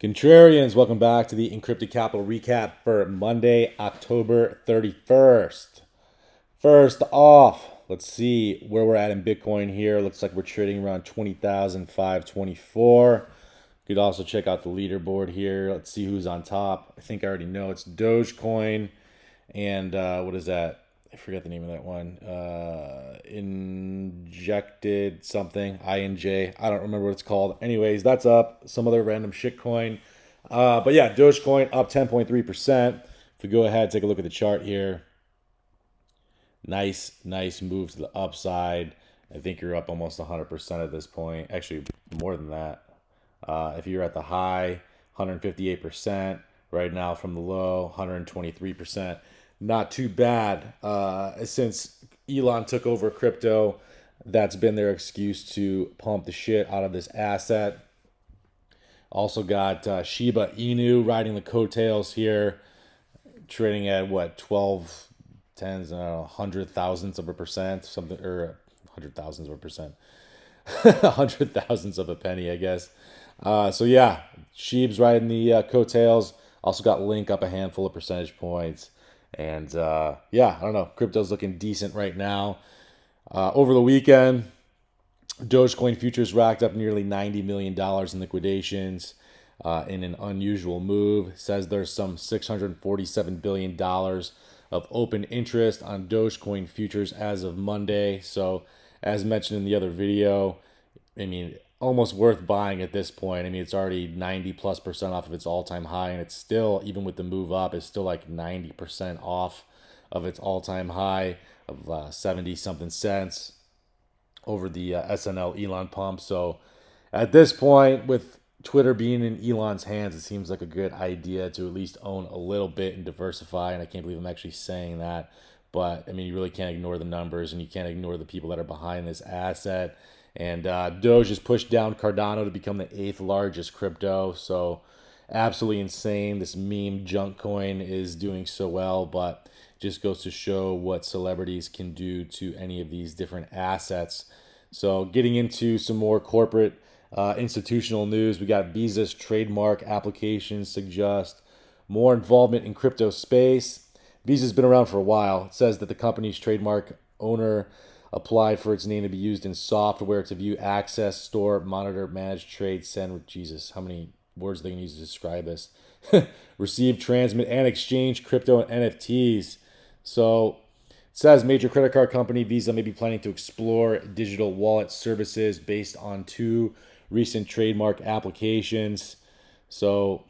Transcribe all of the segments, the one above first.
Contrarians, welcome back to the Encrypted Capital Recap for Monday, October 31st. First off, let's see where we're at in Bitcoin here. Looks like we're trading around 20,524. You could also check out the leaderboard here. Let's see who's on top. I think I already know it's Dogecoin. And what is that? I forget the name of that one. Injected something. INJ. I don't remember what it's called. Anyways, that's up. Some other random shitcoin. But yeah, Dogecoin up 10.3%. If we go ahead, take a look at the chart here. Nice move to the upside. I think you're up almost 100% at this point. Actually, more than that. If you're at the high, 158%. Right now from the low, 123%. Not too bad. Since Elon took over crypto, that's been their excuse to pump the shit out of this asset. Also got Shiba Inu riding the coattails here, trading at what, 12 tens, 100,000ths of a percent, something, or 100,000ths of a percent, 100,000ths of a penny, I guess. So yeah, Sheeb's riding the coattails. Also got Link up a handful of percentage points. And yeah, I don't know. Crypto's looking decent right now. Over the weekend, Dogecoin futures racked up nearly $90 million in liquidations in an unusual move. It says there's some $647 billion of open interest on Dogecoin futures as of Monday. So as mentioned in the other video, I mean, almost worth buying at this point. I mean, it's already 90+% off of its all-time high, and it's still, even with the move up, it's still like 90% off of its all-time high of 70 something cents over the SNL Elon pump. So at this point, with Twitter being in Elon's hands, it seems like a good idea to at least own a little bit and diversify. And I can't believe I'm actually saying that, but I mean, you really can't ignore the numbers, and you can't ignore the people that are behind this asset. And Doge has pushed down Cardano to become the 8th largest crypto. So absolutely insane. This meme junk coin is doing so well, but just goes to show what celebrities can do to any of these different assets. So getting into some more corporate institutional news, we got Visa's trademark applications suggest more involvement in crypto space. Visa's been around for a while. It says that the company's trademark owner applied for its name to be used in software to view, access, store, monitor, manage, trade, send. Jesus, how many words they can use to describe this? Receive, transmit, and exchange crypto and NFTs. So it says major credit card company Visa may be planning to explore digital wallet services based on 2 recent trademark applications. So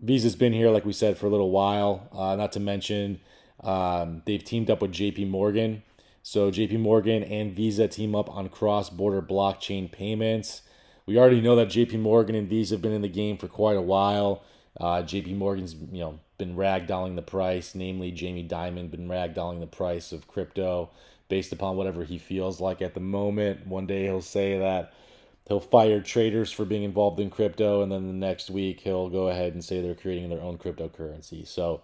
Visa's been here, like we said, for a little while. Not to mention, they've teamed up with JP Morgan. So JP Morgan and Visa team up on cross-border blockchain payments. We already know that JP Morgan and Visa have been in the game for quite a while. JP Morgan's been ragdolling the price, namely Jamie Dimon been ragdolling the price of crypto based upon whatever he feels like at the moment. One day he'll say that he'll fire traders for being involved in crypto, and then the next week he'll go ahead and say they're creating their own cryptocurrency. So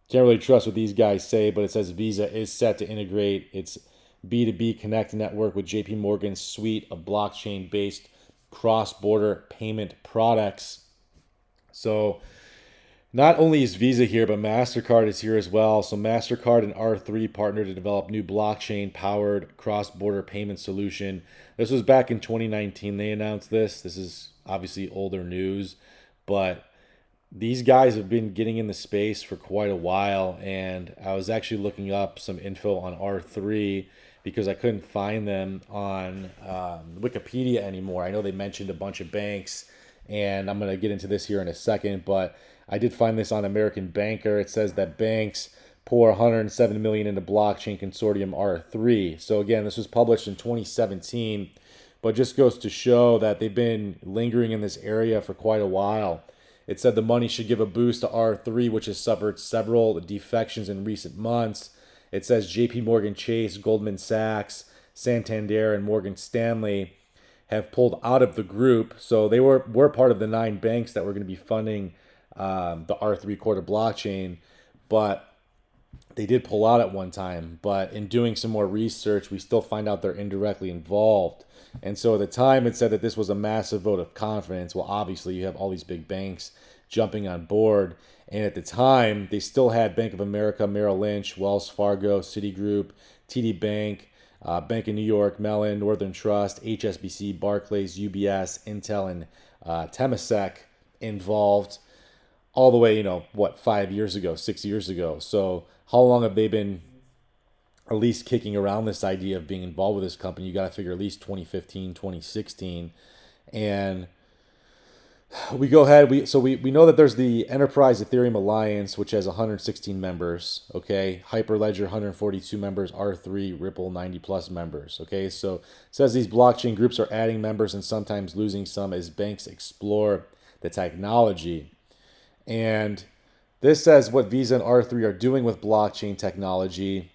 can't really trust what these guys say, but it says Visa is set to integrate its B2B Connect network with JP Morgan's suite of blockchain-based cross-border payment products. So not only is Visa here, but MasterCard is here as well. So MasterCard and R3 partnered to develop new blockchain-powered cross-border payment solution. This was back in 2019. They announced this. This is obviously older news, but these guys have been getting in the space for quite a while, and I was actually looking up some info on R3 because I couldn't find them on Wikipedia anymore. I know they mentioned a bunch of banks, and I'm going to get into this here in a second, but I did find this on American Banker. It says that banks pour $107 million into blockchain consortium R3. So again, this was published in 2017, but just goes to show that they've been lingering in this area for quite a while. It said the money should give a boost to R3, which has suffered several defections in recent months. It says JP Morgan Chase, Goldman Sachs, Santander, and Morgan Stanley have pulled out of the group. So they were part of the 9 banks that were going to be funding the R3 Corda blockchain. But They did pull out at one time, but in doing some more research, we still find out they're indirectly involved. And so at the time, it said that this was a massive vote of confidence. Well, obviously, you have all these big banks jumping on board. And at the time, they still had Bank of America, Merrill Lynch, Wells Fargo, Citigroup, TD Bank, Bank of New York, Mellon, Northern Trust, HSBC, Barclays, UBS, Intel, and Temasek involved all the way, 5 years ago, 6 years ago. So how long have they been at least kicking around this idea of being involved with this company? You got to figure at least 2015, 2016. And we go ahead. We know that there's the Enterprise Ethereum Alliance, which has 116 members. Okay, Hyperledger 142 members, R3 Ripple 90 plus members. Okay, so it says these blockchain groups are adding members and sometimes losing some as banks explore the technology. And this says what Visa and R3 are doing with blockchain technology.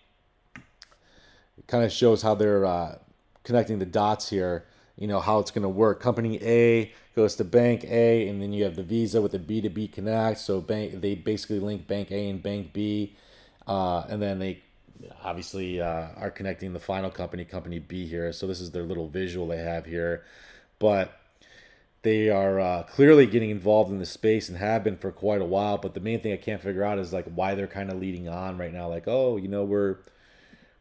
It kind of shows how they're connecting the dots here. How it's going to work. Company A goes to Bank A, and then you have the Visa with the B2B Connect. So they basically link Bank A and Bank B, and then they obviously are connecting the final company B here. So this is their little visual they have here. But they are clearly getting involved in the space and have been for quite a while. But the main thing I can't figure out is like why they're kind of leading on right now. Like,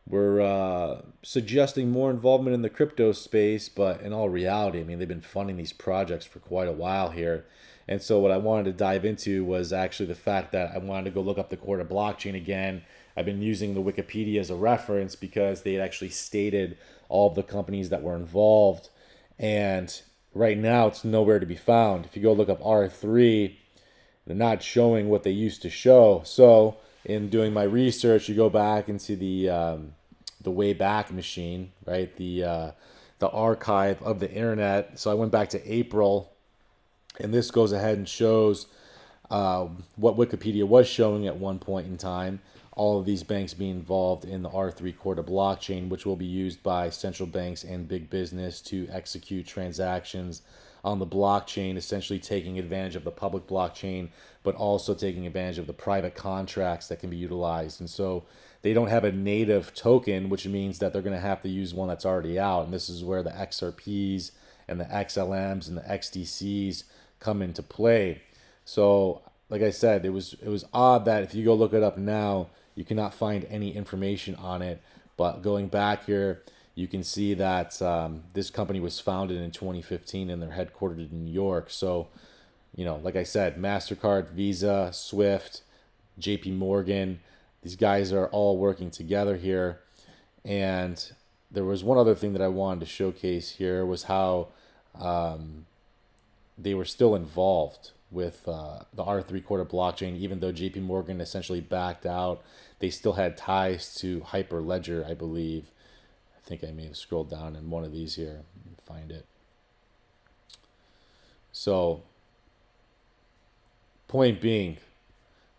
we're suggesting more involvement in the crypto space, but in all reality, I mean, they've been funding these projects for quite a while here. And so what I wanted to dive into was actually the fact that I wanted to go look up the Corda blockchain again. I've been using the Wikipedia as a reference because they had actually stated all of the companies that were involved. And right now, it's nowhere to be found. If you go look up R3, they're not showing what they used to show. So in doing my research, you go back into the Wayback Machine, right? The archive of the internet. So I went back to April, and this goes ahead and shows what Wikipedia was showing at one point in time. All of these banks being involved in the R3 Corda blockchain, which will be used by central banks and big business to execute transactions on the blockchain, essentially taking advantage of the public blockchain, but also taking advantage of the private contracts that can be utilized. And so they don't have a native token, which means that they're going to have to use one that's already out. And this is where the XRPs and the XLMs and the XDCs come into play. So, like I said, it was odd that if you go look it up now, you cannot find any information on it. But going back here, you can see that this company was founded in 2015 and they're headquartered in New York. So, like I said, MasterCard, Visa, Swift, JP Morgan, these guys are all working together here. And there was one other thing that I wanted to showcase here was how they were still involved with the R3 Corda blockchain. Even though JP Morgan essentially backed out, they still had ties to Hyperledger, I believe. I think I may have scrolled down in one of these here and find it. So, point being,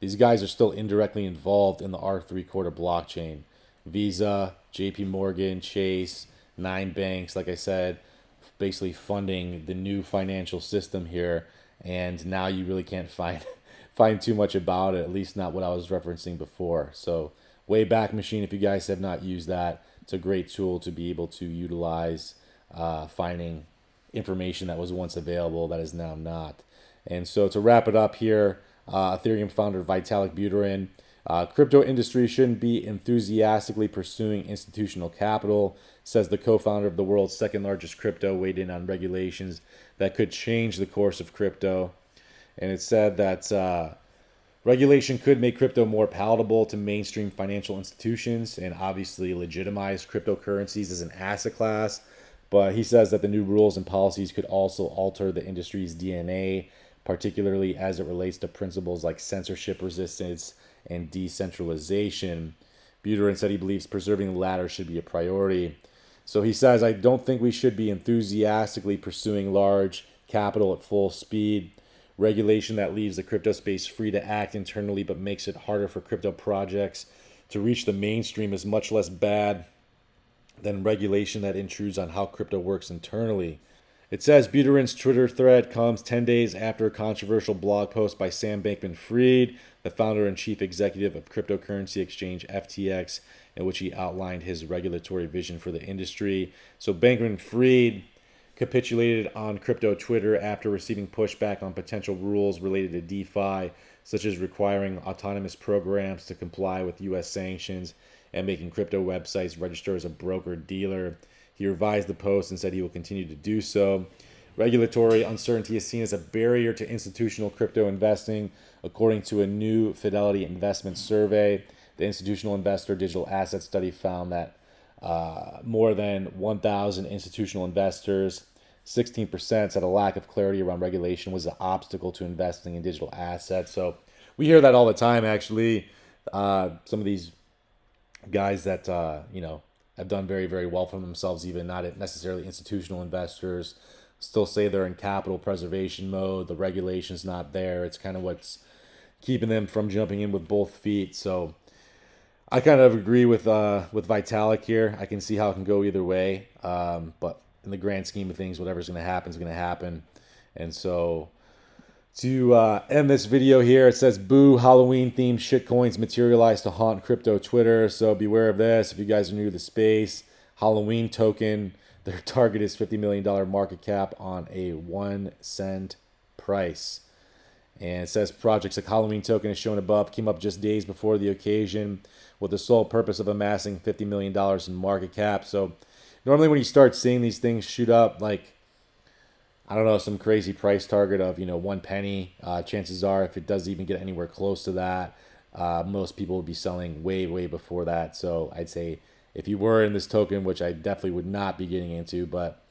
these guys are still indirectly involved in the R3 Corda blockchain. Visa, JP Morgan, Chase, 9 banks, like I said, basically funding the new financial system here. And now you really can't find too much about it, at least not what I was referencing before. So, Wayback Machine, if you guys have not used that, it's a great tool to be able to utilize finding information that was once available that is now not. And so to wrap it up here, Ethereum founder Vitalik Buterin, crypto industry shouldn't be enthusiastically pursuing institutional capital, says the co-founder of the world's second largest crypto, weighed in on regulations that could change the course of crypto. And it said that regulation could make crypto more palatable to mainstream financial institutions and obviously legitimize cryptocurrencies as an asset class. But he says that the new rules and policies could also alter the industry's DNA, particularly as it relates to principles like censorship resistance and decentralization. Buterin said he believes preserving the latter should be a priority. So he says, I don't think we should be enthusiastically pursuing large capital at full speed. Regulation that leaves the crypto space free to act internally but makes it harder for crypto projects to reach the mainstream is much less bad than regulation that intrudes on how crypto works internally. It says Buterin's Twitter thread comes 10 days after a controversial blog post by Sam Bankman-Fried, the founder and chief executive of cryptocurrency exchange FTX, in which he outlined his regulatory vision for the industry. So Bankman-Fried capitulated on crypto Twitter after receiving pushback on potential rules related to DeFi, such as requiring autonomous programs to comply with U.S. sanctions and making crypto websites register as a broker-dealer. He revised the post and said he will continue to do so. Regulatory uncertainty is seen as a barrier to institutional crypto investing, according to a new Fidelity investment survey. The institutional investor digital asset study found that more than 1,000 institutional investors, 16%, said a lack of clarity around regulation was an obstacle to investing in digital assets. So we hear that all the time, actually. Some of these guys that, have done very, very well for themselves, even not necessarily institutional investors, still say they're in capital preservation mode. The regulation's not there. It's kind of what's keeping them from jumping in with both feet. So I kind of agree with Vitalik here. I can see how it can go either way. But in the grand scheme of things, whatever's going to happen is going to happen. And so to end this video here, it says, boo, Halloween-themed shitcoins materialize to haunt crypto Twitter. So beware of this. If you guys are new to the space, Halloween token, their target is $50 million market cap on a 1 cent price. And it says projects like Halloween token is shown above came up just days before the occasion with the sole purpose of amassing $50 million in market cap. So normally when you start seeing these things shoot up, like, I don't know, some crazy price target of, 1 penny, chances are if it does even get anywhere close to that, most people would be selling way, way before that. So I'd say if you were in this token, which I definitely would not be getting into, but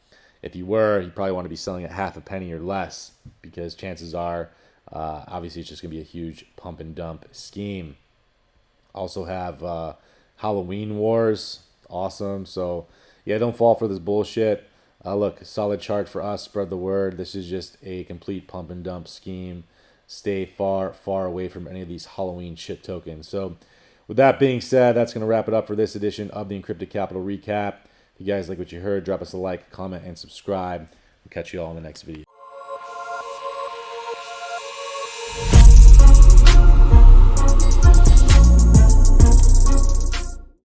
if you were, you probably want to be selling at half a penny or less, because chances are, obviously it's just going to be a huge pump and dump scheme. Also have Halloween Wars. Awesome. So yeah, don't fall for this bullshit. Look, solid chart for us. Spread the word. This is just a complete pump and dump scheme. Stay far, far away from any of these Halloween shit tokens. So with that being said, that's going to wrap it up for this edition of the Encrypted Capital Recap. If you guys like what you heard, drop us a like, comment, and subscribe. We'll catch you all in the next video.